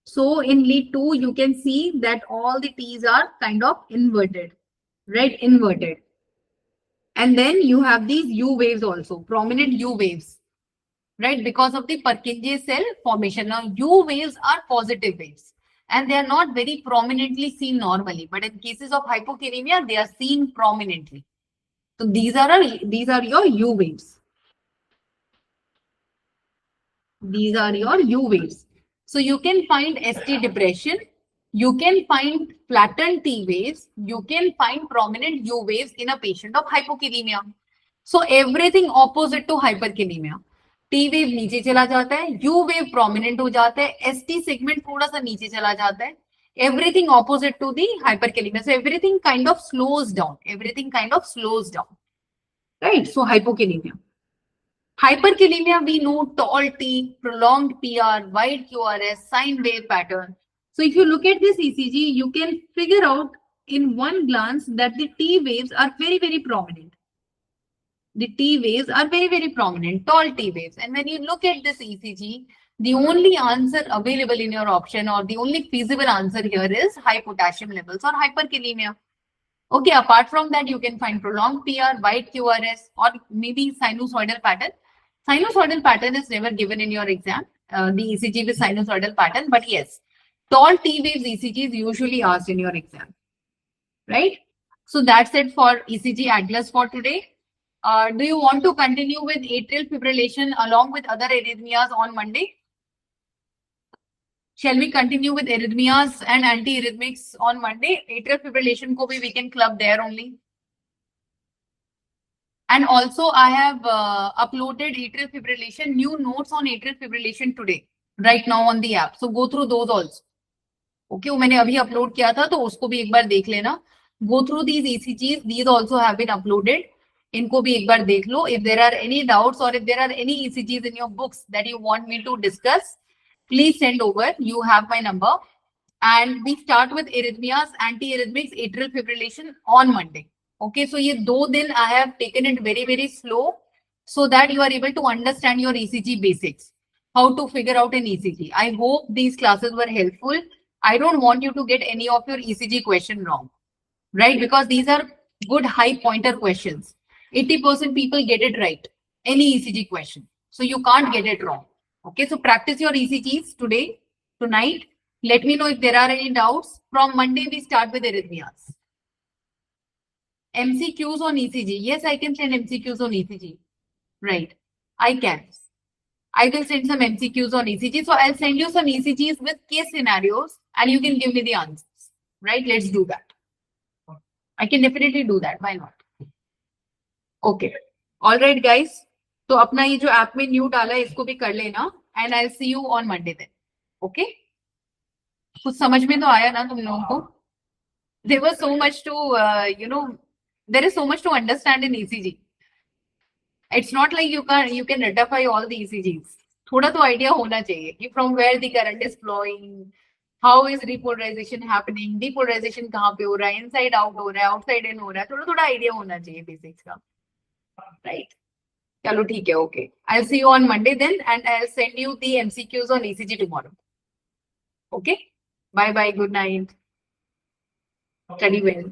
So in lead 2, you can see that all the T's are kind of inverted, right? Inverted. And then you have these U waves also, prominent U waves, right? Because of the Purkinje cell formation. Now, U waves are positive waves and they are not very prominently seen normally. But in cases of hypokalemia, they are seen prominently. So these are your U waves. These are your U waves. So you can find ST depression, you can find flattened T waves, you can find prominent U waves in a patient of hypokalemia. So everything opposite to hyperkalemia. T wave नीचे चला जाता है, U wave prominent हो जाता है, ST segment थोड़ा सा नीचे चला जाता है. Everything opposite to the hyperkalemia. So everything kind of slows down. Everything kind of slows down. Right? So hypokalemia. Hyperkalemia, we know tall T, prolonged PR, wide QRS, sine wave pattern. So if you look at this ECG, you can figure out in one glance that the T waves are very, very prominent. The T waves are very, very prominent, tall T waves. And when you look at this ECG, the only answer available in your option or the only feasible answer here is high potassium levels or hyperkalemia. Okay, apart from that, you can find prolonged PR, wide QRS, or maybe sinusoidal pattern. Sinusoidal pattern is never given in your exam, the ECG with sinusoidal pattern, but yes, tall T waves ECG is usually asked in your exam, right? So that's it for ECG Atlas for today. Do you want to continue with atrial fibrillation along with other arrhythmias on Monday? Shall we continue with arrhythmias and antiarrhythmics on Monday? Atrial fibrillation ko bhi we can club there only. And also I have uploaded atrial fibrillation, new notes on atrial fibrillation today, right now on the app. So go through those also. Okay, वो मैंने अभी upload किया था तो उसको भी एक बार देख लेना. Go through these ECGs, these also have been uploaded. इनको भी एक बार देख लो. If there are any doubts or if there are any ECGs in your books that you want me to discuss, please send over. You have my number. And we start with arrhythmias, antiarrhythmics, atrial fibrillation on Monday. Okay, so ये 2 दिन I have taken it very, very slow so that you are able to understand your ECG basics, how to figure out an ECG. I hope these classes were helpful. I don't want you to get any of your ECG question wrong, right? Because these are good high pointer questions. 80% people get it right, any ECG question. So you can't get it wrong. Okay, so practice your ECGs today, tonight. Let me know if there are any doubts. From Monday, we start with arrhythmias. MCQs on ECG. Yes, I can send MCQs on ECG. Right, I can. I will send some MCQs on ECG. So I'll send you some ECGs with case scenarios and you can give me the answers. Right, let's do that. I can definitely do that. Why not? Okay. All right, guys. तो अपना ये जो app में new डाला है इसको भी कर लेना and I'll see you on Monday then. Okay? कुछ समझ में तो आया ना तुम लोगों को? There was so much to, there is so much to understand in ECG. It's not like you can rectify all the ECGs. थोड़ा तो idea होना चाहिए कि from where the current is flowing, how is repolarization happening, depolarization कहाँ पे हो रहा है, inside out हो रहा है, outside in हो रहा है, थोड़ा idea होना चाहिए basics का, right? चलो ठीक है, okay. I'll see you on Monday then, and I'll send you the MCQs on ECG tomorrow. Okay? Bye bye. Good night. Study well.